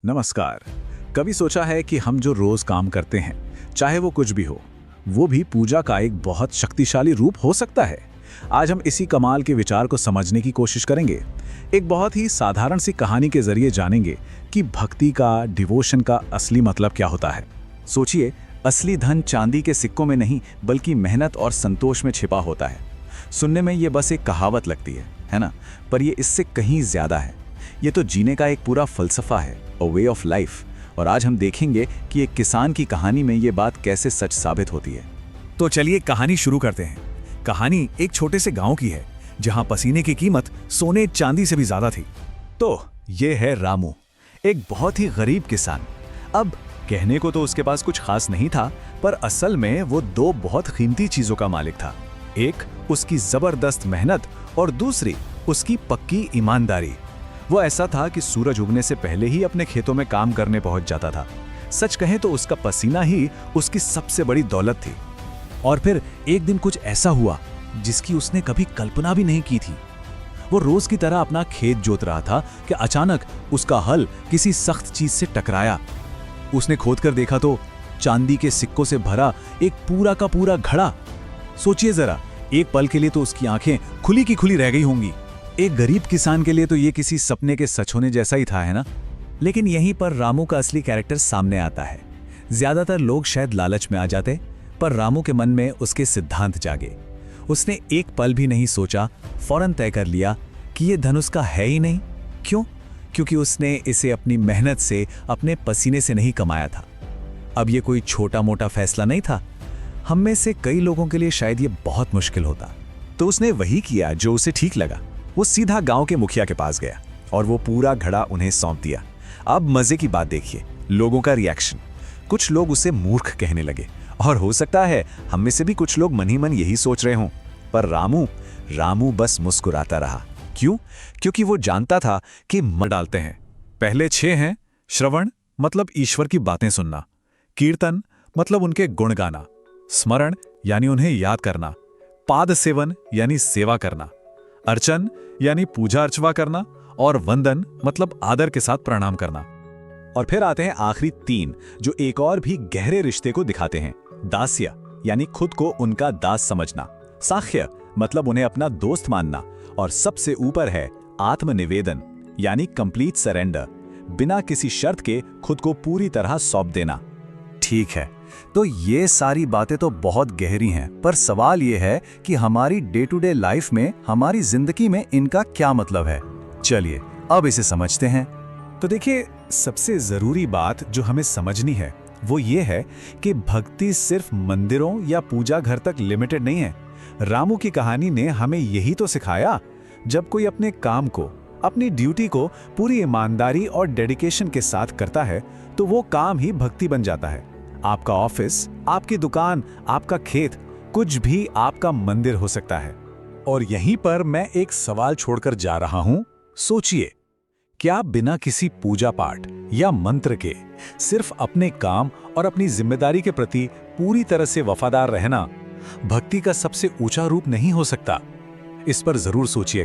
नमस्कार। कभी सोचा है कि हम जो रोज काम करते हैं, चाहे वो कुछ भी हो, वो भी पूजा का एक बहुत शक्तिशाली रूप हो सकता है। आज हम इसी कमाल के विचार को समझने की कोशिश करेंगे। एक बहुत ही साधारण सी कहानी के जरिए जानेंगे कि भक्ति का, डिवोशन का असली मतलब क्या होता है। सोचिए, असली धन चांदी के सिक्कों में नहीं बल्कि मेहनत और संतोष में छिपा होता है। सुनने में ये बस एक कहावत लगती है ना? पर ये इससे कहीं ज्यादा है। ये तो जीने का एक पूरा फलसफा है, अ वे ऑफ लाइफ। और आज हम देखेंगे कि एक किसान की कहानी में ये बात कैसे सच साबित होती है। तो चलिए कहानी शुरू करते हैं। कहानी एक छोटे से गांव की है जहां पसीने की कीमत सोने चांदी से भी ज्यादा थी। तो ये है रामू, एक बहुत ही गरीब किसान। अब कहने को तो उसके पास कुछ खास नहीं था, पर असल में वो दो बहुत कीमती चीजों का मालिक था। एक उसकी जबरदस्त मेहनत और दूसरी उसकी पक्की ईमानदारी। वो ऐसा था कि सूरज उगने से पहले ही अपने खेतों में काम करने पहुंच जाता था। सच कहें तो उसका पसीना ही उसकी सबसे बड़ी दौलत थी। और फिर एक दिन कुछ ऐसा हुआ जिसकी उसने कभी कल्पना भी नहीं की थी। वो रोज की तरह अपना खेत जोत रहा था कि अचानक उसका हल किसी सख्त चीज से टकराया। उसने खोदकर देखा तो चांदी के सिक्कों से भरा एक पूरा का पूरा घड़ा। सोचिए जरा, एक पल के लिए तो उसकी आंखें खुली की खुली रह गई होंगी। एक गरीब किसान के लिए तो ये किसी सपने के सच होने जैसा ही था, है ना? लेकिन यहीं पर रामू का असली कैरेक्टर सामने आता है। ज्यादातर लोग शायद लालच में आ जाते, पर रामू के मन में उसके सिद्धांत जागे। उसने एक पल भी नहीं सोचा, फौरन तय कर लिया कि ये धन उसका है ही नहीं। क्यों? क्योंकि उसने इसे अपनी मेहनत से, अपने पसीने से नहीं कमाया था। अब ये कोई छोटा मोटा फैसला नहीं था। हम में से कई लोगों के लिए शायद ये बहुत मुश्किल होता। तो उसने वही किया जो उसे ठीक लगा। वो सीधा गांव के मुखिया के पास गया और वो पूरा घड़ा उन्हें सौंप दिया। अब मजे की बात देखिए, लोगों का रिएक्शन। कुछ लोग उसे मूर्ख कहने लगे, और हो सकता है हम में से भी कुछ लोग मन ही मन यही सोच रहे हों। पर रामू बस मुस्कुराता रहा। क्यों? क्योंकि वो जानता था कि मर डालते हैं। पहले 6 हैं श्रवण, मतलब ईश्वर की बातें सुनना। कीर्तन मतलब उनके गुण गाना। स्मरण यानी उन्हें याद करना। पाद सेवन यानी सेवा करना। अर्चन यानी पूजा अर्चना करना। और वंदन मतलब आदर के साथ प्रणाम करना। और फिर आते हैं आखिरी 3, जो एक और भी गहरे रिश्ते को दिखाते हैं। दास्य यानी खुद को उनका दास समझना। साख्य मतलब उन्हें अपना दोस्त मानना। और सबसे ऊपर है आत्मनिवेदन यानी कंप्लीट सरेंडर, बिना किसी शर्त के खुद को पूरी तरह सौंप देना। ठीक है, तो ये सारी बातें तो बहुत गहरी हैं, पर सवाल ये है कि हमारी डे टू डे लाइफ में, हमारी जिंदगी में इनका क्या मतलब है। चलिए अब इसे समझते हैं। तो देखिए, सबसे जरूरी बात जो हमें समझनी है वो ये है कि भक्ति सिर्फ मंदिरों या पूजा घर तक लिमिटेड नहीं है। रामू की कहानी ने हमें यही तो सिखाया। जब कोई अपने काम को, अपनी ड्यूटी को पूरी ईमानदारी और डेडिकेशन के साथ करता है तो वो काम ही भक्ति बन जाता है। आपका ऑफिस, आपकी दुकान, आपका खेत, कुछ भी आपका मंदिर हो सकता है। और यहीं पर मैं एक सवाल छोड़कर जा रहा हूं। सोचिए, क्या बिना किसी पूजा पाठ या मंत्र के सिर्फ अपने काम और अपनी जिम्मेदारी के प्रति पूरी तरह से वफादार रहना भक्ति का सबसे ऊंचा रूप नहीं हो सकता? इस पर जरूर सोचिए।